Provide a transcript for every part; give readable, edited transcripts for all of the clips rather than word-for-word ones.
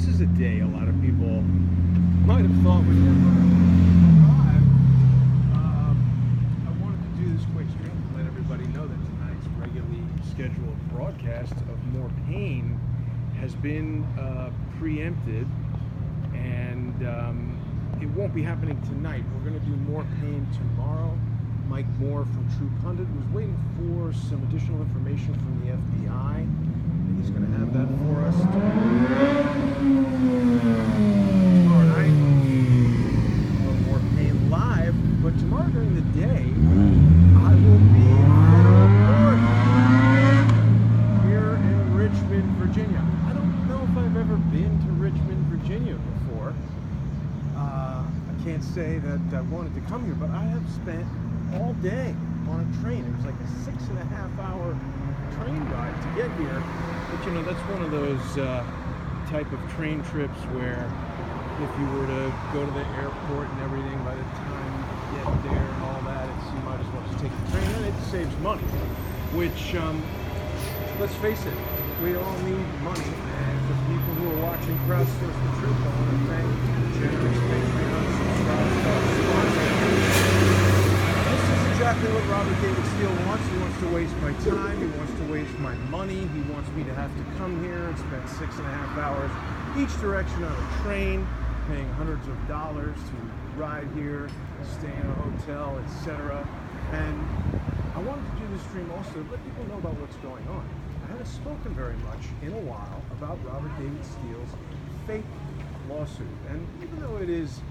this is a day a lot of people might have thought would never arrive. I wanted to do this quick stream to let everybody know that tonight's regularly scheduled broadcast of More Pain has been preempted, and it won't be happening tonight. We're going to do More Pain tomorrow. Mike Moore from True Pundit was waiting for some additional information from the FBI, and he's going to have that for us tomorrow night. More Pain live, but tomorrow during the day, I will be in federal court here in Richmond, Virginia. I don't know if I've ever been to Richmond, Virginia before. I can't say that I wanted to come here, but I have spent all day on a train. It was like a 6.5-hour train ride to get here. But you know, that's one of those type of train trips where if you were to go to the airport and everything, by the time you get there and all that, you might as well just take the train, and it saves money. Which, let's face it, we all need money. And for people who are watching Crowdsource the Truth, I want to thank generous Patreon subscribers. Exactly what Robert David Steele wants. He wants to waste my time. He wants to waste my money. He wants me to have to come here and spend 6.5 hours each direction on a train, paying hundreds of dollars to ride here, stay in a hotel, etc. And I wanted to do this stream also to let people know about what's going on. I haven't spoken very much in a while about Robert David Steele's fake lawsuit. And even though it is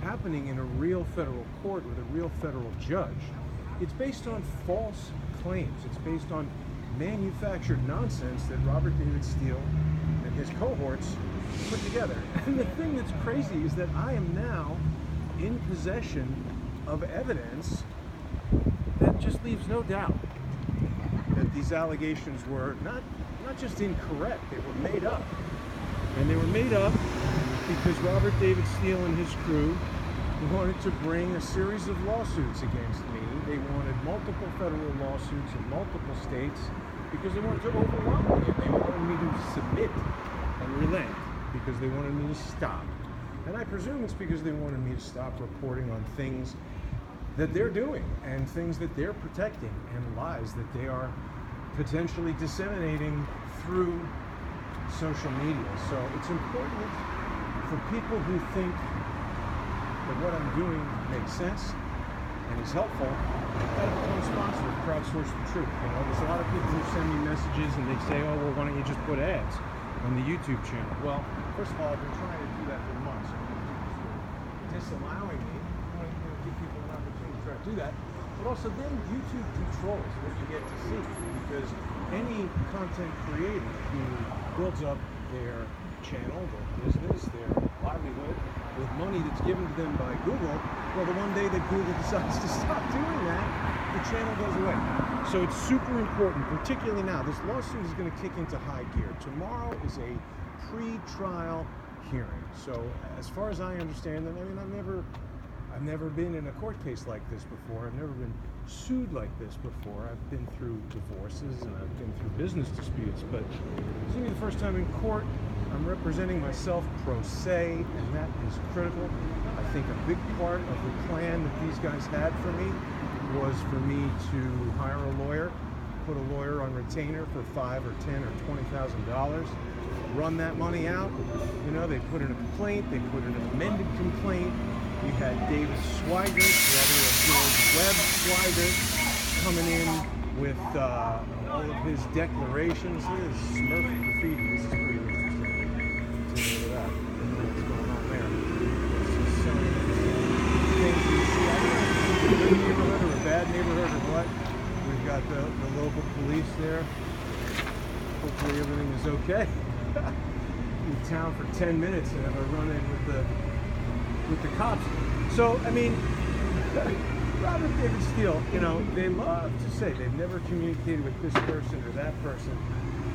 happening in a real federal court with a real federal judge, it's based on false claims. It's based on manufactured nonsense that Robert David Steele and his cohorts put together. And the thing that's crazy is that I am now in possession of evidence that just leaves no doubt that these allegations were not just incorrect, they were made up. And they were made up because Robert David Steele and his crew wanted to bring a series of lawsuits against me. They wanted multiple federal lawsuits in multiple states because they wanted to overwhelm me, and they wanted me to submit and relent because they wanted me to stop. And I presume it's because they wanted me to stop reporting on things that they're doing and things that they're protecting and lies that they are potentially disseminating through social media. So it's important for people who think that what I'm doing makes sense and is helpful, that become a sponsor of Crowdsource the Truth. You know, there's a lot of people who send me messages and they say, oh, well, why don't you just put ads on the YouTube channel? Well, first of all, I've been trying to do that for months. Disallowing me, I want to give people an opportunity to try to do that. But also then YouTube controls what you get to see, because any content creator who builds up their channel, their business, their livelihood with money that's given to them by Google, well, the one day that Google decides to stop doing that, the channel goes away. So it's super important, particularly now. This lawsuit is going to kick into high gear. Tomorrow is a pre-trial hearing. So as far as I understand, and I mean, I've never been in a court case like this before. I've never been sued like this before. I've been through divorces and I've been through business disputes, but this is going to be the first time in court. I'm representing myself pro se, and that is critical. I think a big part of the plan that these guys had for me was for me to hire a lawyer, put a lawyer on retainer for $5,000 or $10,000 or $20,000, run that money out. You know, they put in a complaint, they put in an amended complaint. We had David Swigert, brother of George Webb Swigert, coming in with all of his declarations. Look at this Smurf graffiti. This is pretty interesting. Take a look at that. What's going on there? This is some things we see. I don't know if it's a good neighborhood or a bad neighborhood or what. We've got the local police there. Hopefully everything is okay. In town for 10 minutes and have a run-in with the cops. So, I mean, Robert David Steele, you know, they love to say they've never communicated with this person or that person,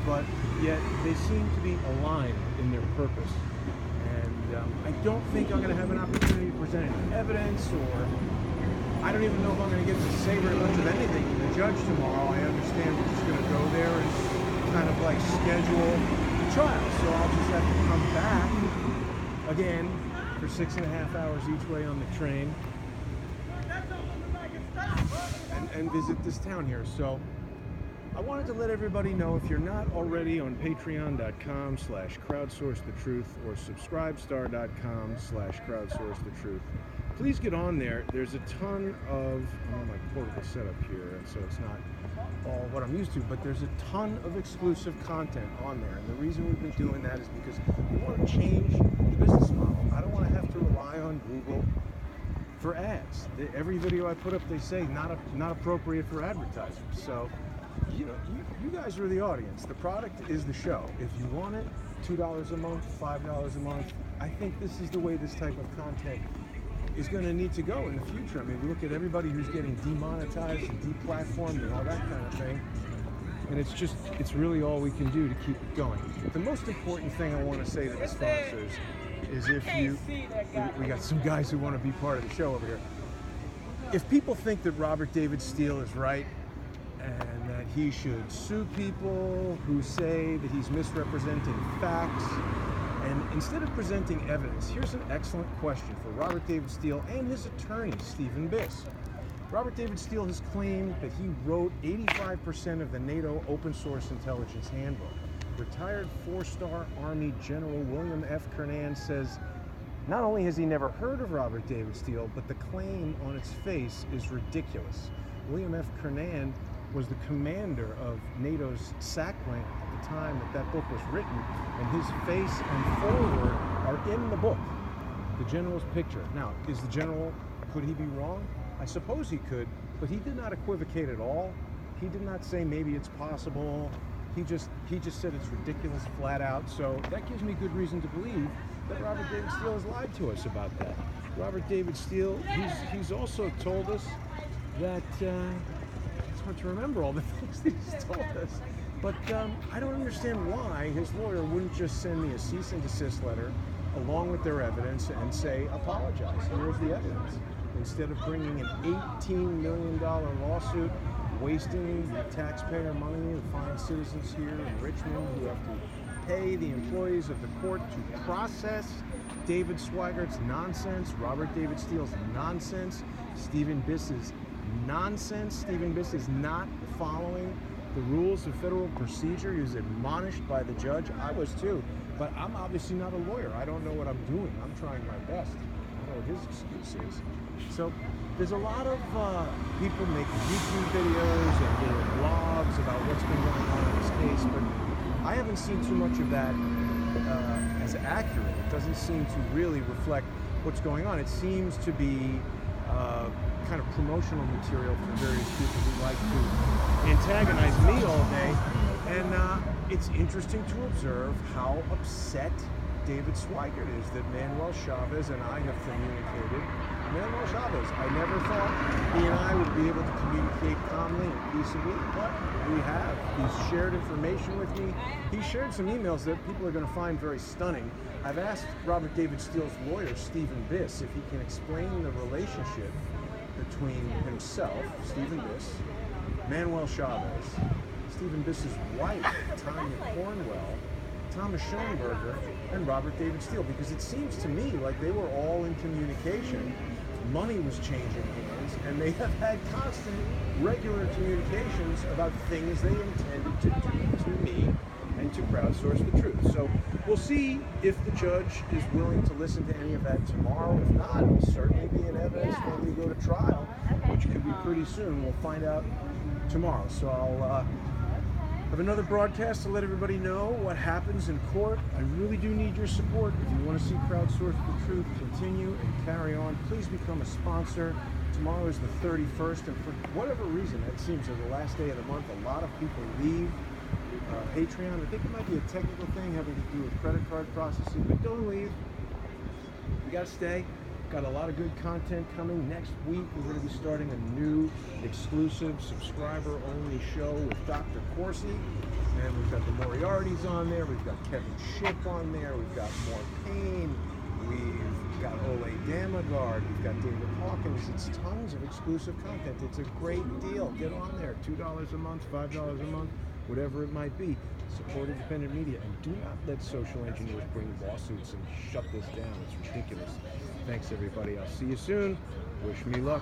but yet they seem to be aligned in their purpose. And I don't think I'm going to have an opportunity to present any evidence, or I don't even know if I'm going to get to say very much of anything to the judge tomorrow. I understand we're just going to go there and kind of like schedule the trial, so I'll just have to come back again for 6.5 hours each way on the train and visit this town here. So I wanted to let everybody know, if you're not already on patreon.com/crowdsourcethetruth or subscribestar.com/crowdsourcethetruth, please get on there. There's a ton of, I'm on my portable setup here, and so it's not all what I'm used to, but there's a ton of exclusive content on there. And the reason we've been doing that is because we want to change the business model. I don't want to have to rely on Google for ads. Every video I put up, they say not appropriate for advertisers. So, you know, you guys are the audience. The product is the show. If you want it, $2 a month, $5 a month, I think this is the way this type of content is going to need to go in the future. I mean, we look at everybody who's getting demonetized and deplatformed and all that kind of thing, and it's really all we can do to keep it going. The most important thing I want to say to the sponsors is, if we got some guys who want to be part of the show over here. If people think that Robert David Steele is right and that he should sue people who say that he's misrepresenting facts, and instead of presenting evidence, here's an excellent question for Robert David Steele and his attorney, Stephen Biss. Robert David Steele has claimed that he wrote 85% of the NATO open source intelligence handbook. Retired 4-star Army General William F. Kernan says not only has he never heard of Robert David Steele, but the claim on its face is ridiculous. William F. Kernan was the commander of NATO's SAC plant at the time that book was written, and his face and foreword are in the book, the general's picture. Now, could he be wrong? I suppose he could, but he did not equivocate at all. He did not say maybe it's possible. He just said it's ridiculous flat out. So that gives me good reason to believe that Robert David Steele has lied to us about that. Robert David Steele, he's also told us that, it's hard to remember all the things that he's told us, but I don't understand why his lawyer wouldn't just send me a cease and desist letter along with their evidence and say, apologize, here's the evidence, instead of bringing an $18 million lawsuit, wasting the taxpayer money of fine citizens here in Richmond who have to pay the employees of the court to process David Swiggert's nonsense, Robert David Steele's nonsense, Stephen Biss's nonsense. Stephen Biss is not following the rules of federal procedure. He was admonished by the judge. I was too, but I'm obviously not a lawyer. I don't know what I'm doing. I'm trying my best. I don't know what his excuse is. So there's a lot of people making YouTube videos and doing blogs about what's been going on in this case, but I haven't seen too much of that as accurate. It doesn't seem to really reflect what's going on. It seems to be kind of promotional material for various people who like to antagonize me all day. And it's interesting to observe how upset David Swigert is that Manuel Chavez and I have communicated. Manuel Chavez, I never thought he and I would be able to communicate calmly and peaceably, but we have. He's shared information with me. He shared some emails that people are going to find very stunning. I've asked Robert David Steele's lawyer, Stephen Biss, if he can explain the relationship between himself, Stephen Biss, Manuel Chavez, Stephen Biss's wife, Tanya Cornwell, Thomas Schoenberger, and Robert David Steele, because it seems to me like they were all in communication. Money was changing hands, and they have had constant, regular communications about things they intended to do to me and to crowdsource the truth. So we'll see if the judge is willing to listen to any of that tomorrow. If not, it'll certainly be in evidence when we go to trial, which could be pretty soon. We'll find out tomorrow. So I'll have another broadcast to let everybody know what happens in court. I really do need your support. If you want to see Crowdsource the Truth continue and carry on, please become a sponsor. Tomorrow is the 31st, and for whatever reason, that seems like the last day of the month, a lot of people leave Patreon. I think it might be a technical thing having to do with credit card processing, but don't leave. You gotta stay. Got a lot of good content coming. Next week, we're going to be starting a new exclusive subscriber-only show with Dr. Corsi. And we've got the Moriartys on there. We've got Kevin Shipp on there. We've got Mark Payne. We've got Ole Damagard. We've got David Hawkins. It's tons of exclusive content. It's a great deal. Get on there. $2 a month, $5 a month. whatever it might be. Support independent media, and do not let social engineers bring lawsuits and shut this down. It's ridiculous. Thanks, everybody. I'll see you soon. Wish me luck.